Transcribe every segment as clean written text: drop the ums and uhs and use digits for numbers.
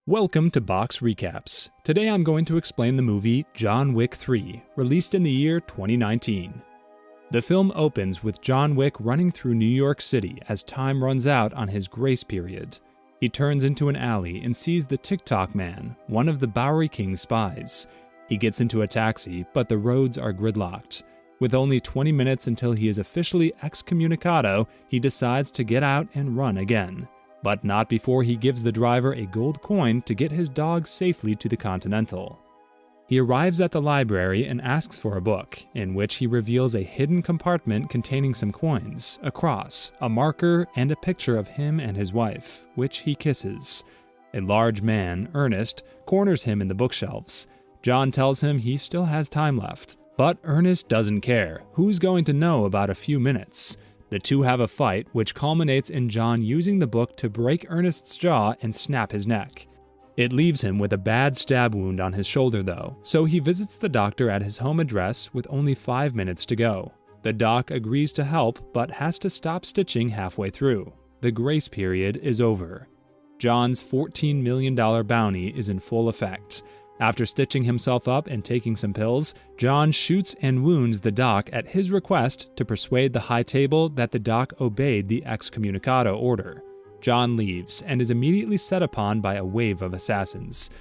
Welcome to Box Recaps. Today I'm going to explain the movie John Wick 3, released in the year 2019. The film opens with John Wick running through New York City as time runs out on his grace period. He turns into an alley and sees the TikTok man, one of the Bowery King's spies. He gets into a taxi, but the roads are gridlocked. With only 20 minutes until he is officially excommunicado, he decides to get out and run again. But not before he gives the driver a gold coin to get his dog safely to the Continental. He arrives at the library and asks for a book, in which he reveals a hidden compartment containing some coins, a cross, a marker, and a picture of him and his wife, which he kisses. A large man, Ernest, corners him in the bookshelves. John tells him he still has time left, but Ernest doesn't care. Who's going to know about a few minutes? The two have a fight, which culminates in John using the book to break Ernest's jaw and snap his neck. It leaves him with a bad stab wound on his shoulder though, so he visits the doctor at his home address with only 5 minutes to go. The doc agrees to help, but has to stop stitching halfway through. The grace period is over. John's $14 million bounty is in full effect. After stitching himself up and taking some pills, John shoots and wounds the doc at his request to persuade the high table that the doc obeyed the excommunicado order. John leaves and is immediately set upon by a wave of assassins.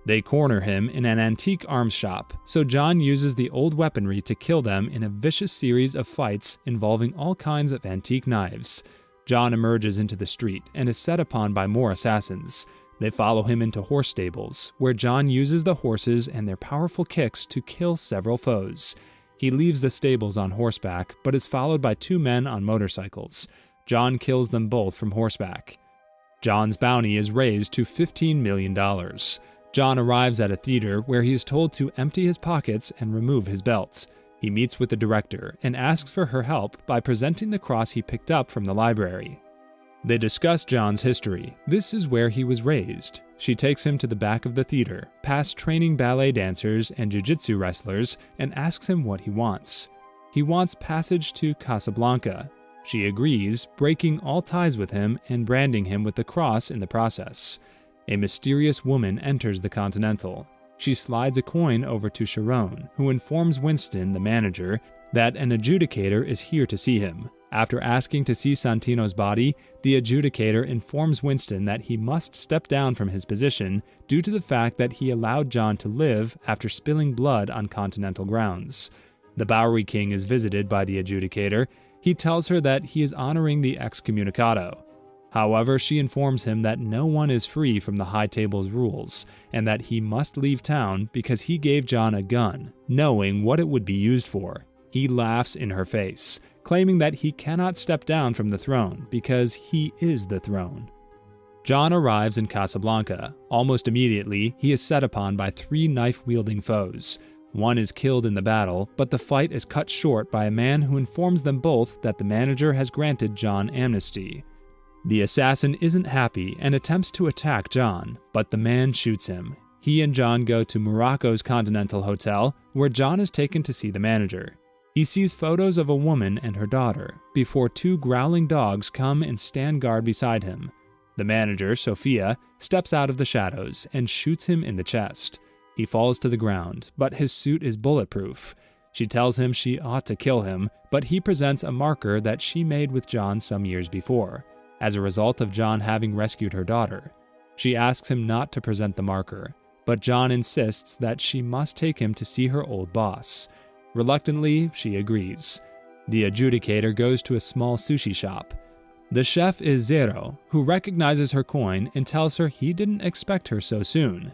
They corner him in an antique arms shop, so John uses the old weaponry to kill them in a vicious series of fights involving all kinds of antique knives. John emerges into the street and is set upon by more assassins. They follow him into horse stables, where John uses the horses and their powerful kicks to kill several foes. He leaves the stables on horseback, but is followed by 2 men on motorcycles. John kills them both from horseback. John's bounty is raised to $15 million. John arrives at a theater where he is told to empty his pockets and remove his belt. He meets with the director and asks for her help by presenting the cross he picked up from the library. They discuss John's history. This is where he was raised. She takes him to the back of the theater, past training ballet dancers and jiu-jitsu wrestlers, and asks him what he wants. He wants passage to Casablanca. She agrees, breaking all ties with him and branding him with the cross in the process. A mysterious woman enters the Continental. She slides a coin over to Sharon, who informs Winston, the manager, that an adjudicator is here to see him. After asking to see Santino's body, the adjudicator informs Winston that he must step down from his position due to the fact that he allowed John to live after spilling blood on Continental grounds. The Bowery King is visited by the adjudicator. He tells her that he is honoring the excommunicado. However, she informs him that no one is free from the High Table's rules, and that he must leave town because he gave John a gun, knowing what it would be used for. He laughs in her face, claiming that he cannot step down from the throne because he is the throne. John arrives in Casablanca. Almost immediately, he is set upon by 3 knife-wielding foes. One is killed in the battle, but the fight is cut short by a man who informs them both that the manager has granted John amnesty. The assassin isn't happy and attempts to attack John, but the man shoots him. He and John go to Morocco's Continental Hotel, where John is taken to see the manager. He sees photos of a woman and her daughter, before 2 growling dogs come and stand guard beside him. The manager, Sophia, steps out of the shadows and shoots him in the chest. He falls to the ground, but his suit is bulletproof. She tells him she ought to kill him, but he presents a marker that she made with John some years before, as a result of John having rescued her daughter. She asks him not to present the marker, but John insists that she must take him to see her old boss. Reluctantly, she agrees. The adjudicator goes to a small sushi shop. The chef is Zero, who recognizes her coin and tells her he didn't expect her so soon.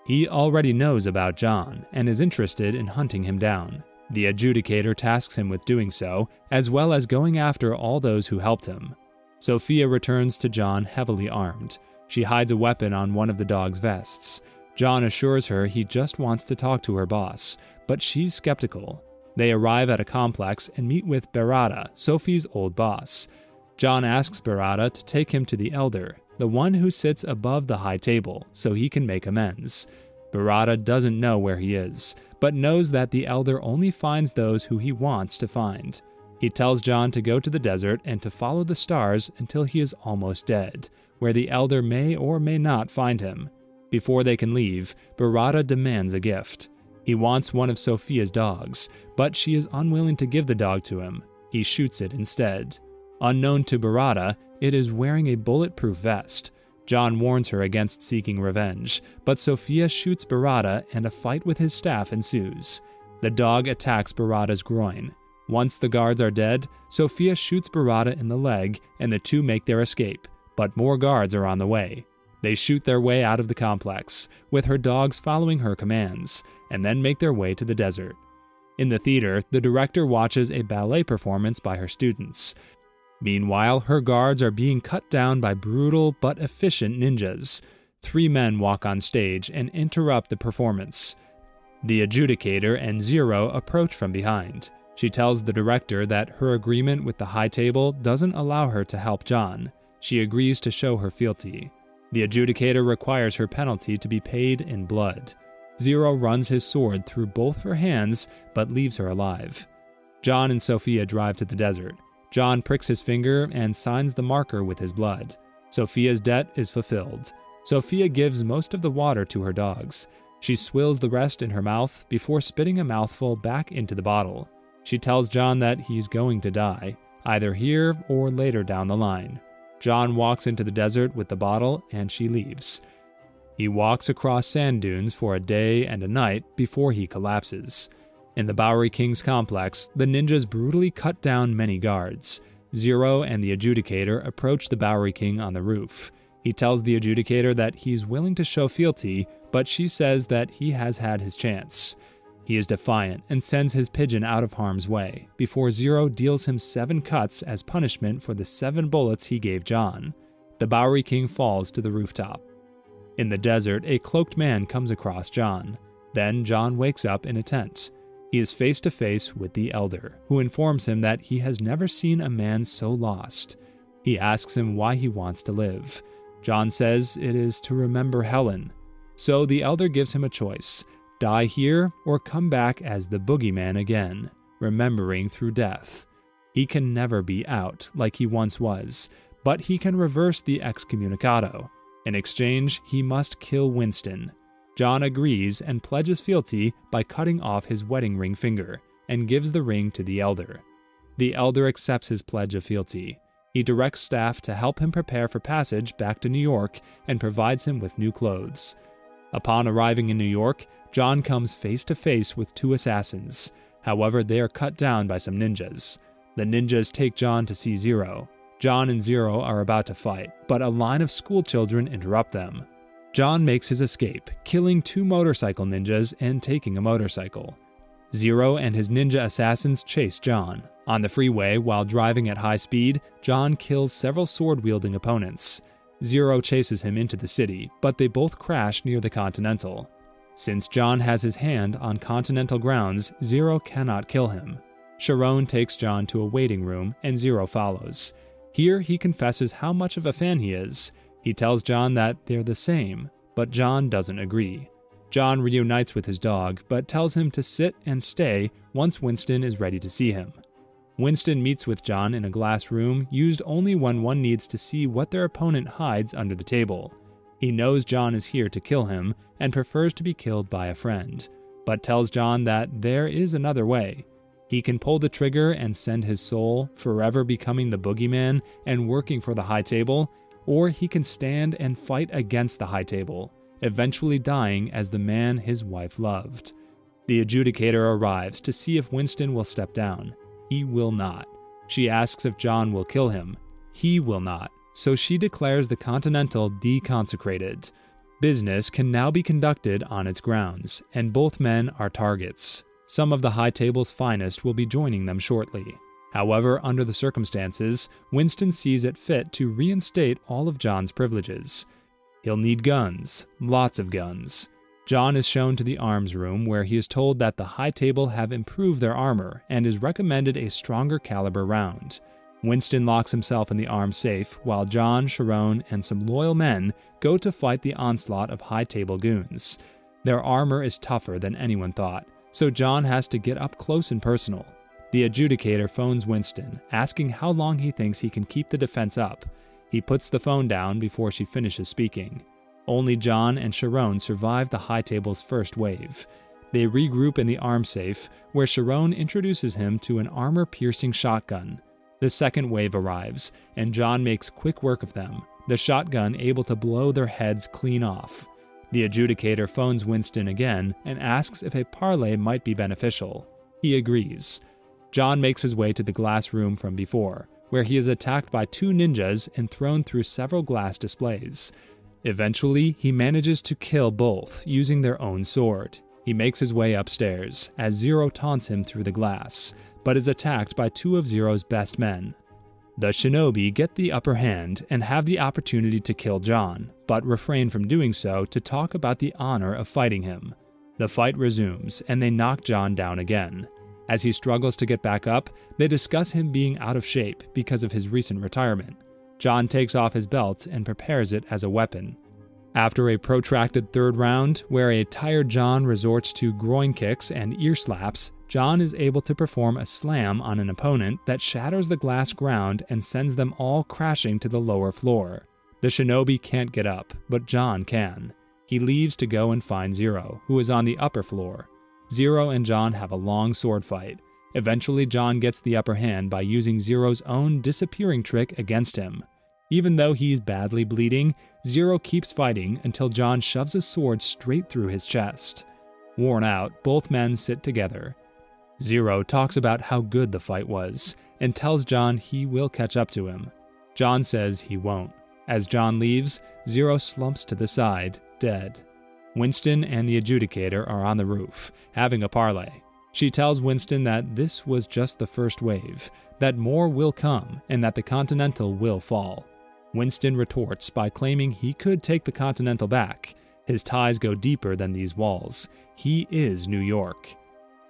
He already knows about John and is interested in hunting him down. The adjudicator tasks him with doing so, as well as going after all those who helped him. Sophia returns to John heavily armed. She hides a weapon on one of the dog's vests. John assures her he just wants to talk to her boss, but she's skeptical. They arrive at a complex and meet with Berada, Sophie's old boss. John asks Berada to take him to the Elder, the one who sits above the high table, so he can make amends. Berada doesn't know where he is, but knows that the Elder only finds those who he wants to find. He tells John to go to the desert and to follow the stars until he is almost dead, where the Elder may or may not find him. Before they can leave, Barada demands a gift. He wants one of Sophia's dogs, but she is unwilling to give the dog to him. He shoots it instead. Unknown to Barada, it is wearing a bulletproof vest. John warns her against seeking revenge, but Sophia shoots Barada and a fight with his staff ensues. The dog attacks Barada's groin. Once the guards are dead, Sophia shoots Barada in the leg and the two make their escape, but more guards are on the way. They shoot their way out of the complex, with her dogs following her commands, and then make their way to the desert. In the theater, the director watches a ballet performance by her students. Meanwhile, her guards are being cut down by brutal but efficient ninjas. 3 men walk on stage and interrupt the performance. The adjudicator and Zero approach from behind. She tells the director that her agreement with the high table doesn't allow her to help John. She agrees to show her fealty. The adjudicator requires her penalty to be paid in blood. Zero runs his sword through both her hands, but leaves her alive. John and Sophia drive to the desert. John pricks his finger and signs the marker with his blood. Sophia's debt is fulfilled. Sophia gives most of the water to her dogs. She swills the rest in her mouth before spitting a mouthful back into the bottle. She tells John that he's going to die, either here or later down the line. John walks into the desert with the bottle and she leaves. He walks across sand dunes for a day and a night before he collapses. In the Bowery King's complex, the ninjas brutally cut down many guards. Zero and the adjudicator approach the Bowery King on the roof. He tells the adjudicator that he's willing to show fealty, but she says that he has had his chance. He is defiant and sends his pigeon out of harm's way, before Zero deals him 7 cuts as punishment for the 7 bullets he gave John. The Bowery King falls to the rooftop. In the desert, a cloaked man comes across John. Then John wakes up in a tent. He is face to face with the Elder, who informs him that he has never seen a man so lost. He asks him why he wants to live. John says it is to remember Helen. So the Elder gives him a choice: die here or come back as the boogeyman again, remembering through death. He can never be out like he once was, but he can reverse the excommunicado. In exchange, he must kill Winston. John agrees and pledges fealty by cutting off his wedding ring finger and gives the ring to the Elder. The Elder accepts his pledge of fealty. He directs staff to help him prepare for passage back to New York and provides him with new clothes. Upon arriving in New York, John comes face to face with 2 assassins. However, they are cut down by some ninjas. The ninjas take John to see Zero. John and Zero are about to fight, but a line of schoolchildren interrupt them. John makes his escape, killing 2 motorcycle ninjas and taking a motorcycle. Zero and his ninja assassins chase John. On the freeway, while driving at high speed, John kills several sword-wielding opponents. Zero chases him into the city, but they both crash near the Continental. Since John has his hand on Continental grounds, Zero cannot kill him. Sharon takes John to a waiting room, and Zero follows. Here, he confesses how much of a fan he is. He tells John that they're the same, but John doesn't agree. John reunites with his dog, but tells him to sit and stay once Winston is ready to see him. Winston meets with John in a glass room used only when one needs to see what their opponent hides under the table. He knows John is here to kill him and prefers to be killed by a friend, but tells John that there is another way. He can pull the trigger and send his soul, forever becoming the boogeyman and working for the high table, or he can stand and fight against the high table, eventually dying as the man his wife loved. The adjudicator arrives to see if Winston will step down. He will not. She asks if John will kill him. He will not, so she declares the Continental deconsecrated. Business can now be conducted on its grounds, and both men are targets. Some of the high table's finest will be joining them shortly. However, under the circumstances, Winston sees it fit to reinstate all of John's privileges. He'll need guns, lots of guns. John is shown to the arms room where he is told that the high table have improved their armor and is recommended a stronger caliber round. Winston locks himself in the arms safe while John, Sharon, and some loyal men go to fight the onslaught of high table goons. Their armor is tougher than anyone thought, so John has to get up close and personal. The adjudicator phones Winston, asking how long he thinks he can keep the defense up. He puts the phone down before she finishes speaking. Only John and Sharon survive the high table's first wave. They regroup in the arm safe, where Sharon introduces him to an armor-piercing shotgun. The second wave arrives, and John makes quick work of them, the shotgun able to blow their heads clean off. The adjudicator phones Winston again and asks if a parlay might be beneficial. He agrees. John makes his way to the glass room from before, where he is attacked by two ninjas and thrown through several glass displays. Eventually, he manages to kill both using their own sword. He makes his way upstairs, as Zero taunts him through the glass, but is attacked by two of Zero's best men. The shinobi get the upper hand and have the opportunity to kill John, but refrain from doing so to talk about the honor of fighting him. The fight resumes, and they knock John down again. As he struggles to get back up, they discuss him being out of shape because of his recent retirement. John takes off his belt and prepares it as a weapon. After a protracted third round, where a tired John resorts to groin kicks and ear slaps, John is able to perform a slam on an opponent that shatters the glass ground and sends them all crashing to the lower floor. The shinobi can't get up, but John can. He leaves to go and find Zero, who is on the upper floor. Zero and John have a long sword fight. Eventually, John gets the upper hand by using Zero's own disappearing trick against him. Even though he's badly bleeding, Zero keeps fighting until John shoves a sword straight through his chest. Worn out, both men sit together. Zero talks about how good the fight was, and tells John he will catch up to him. John says he won't. As John leaves, Zero slumps to the side, dead. Winston and the adjudicator are on the roof, having a parlay. She tells Winston that this was just the first wave, that more will come, and that the Continental will fall. Winston retorts by claiming he could take the Continental back. His ties go deeper than these walls. He is New York.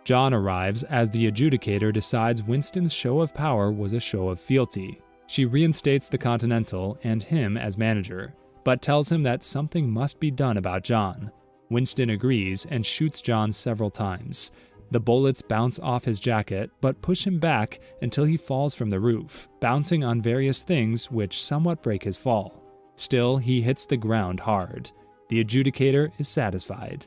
John arrives as the adjudicator decides Winston's show of power was a show of fealty. She reinstates the Continental and him as manager, but tells him that something must be done about John. Winston agrees and shoots John several times. The bullets bounce off his jacket, but push him back until he falls from the roof, bouncing on various things which somewhat break his fall. Still, he hits the ground hard. The adjudicator is satisfied.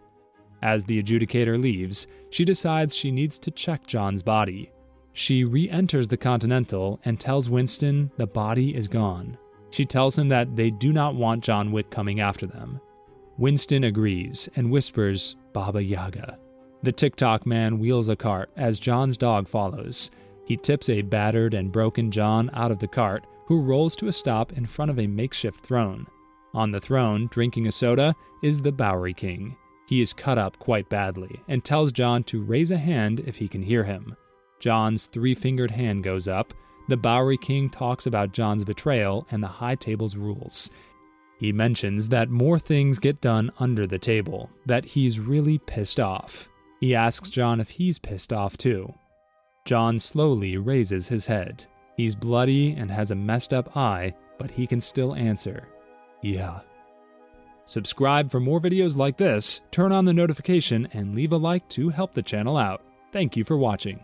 As the adjudicator leaves, she decides she needs to check John's body. She re-enters the Continental and tells Winston the body is gone. She tells him that they do not want John Wick coming after them. Winston agrees and whispers, "Baba Yaga." The TikTok man wheels a cart as John's dog follows. He tips a battered and broken John out of the cart, who rolls to a stop in front of a makeshift throne. On the throne, drinking a soda, is the Bowery King. He is cut up quite badly and tells John to raise a hand if he can hear him. John's three-fingered hand goes up. The Bowery King talks about John's betrayal and the high table's rules. He mentions that more things get done under the table, that he's really pissed off. He asks John if he's pissed off too. John slowly raises his head. He's bloody and has a messed up eye, but he can still answer, "Yeah." Subscribe for more videos like this, turn on the notification, and leave a like to help the channel out. Thank you for watching.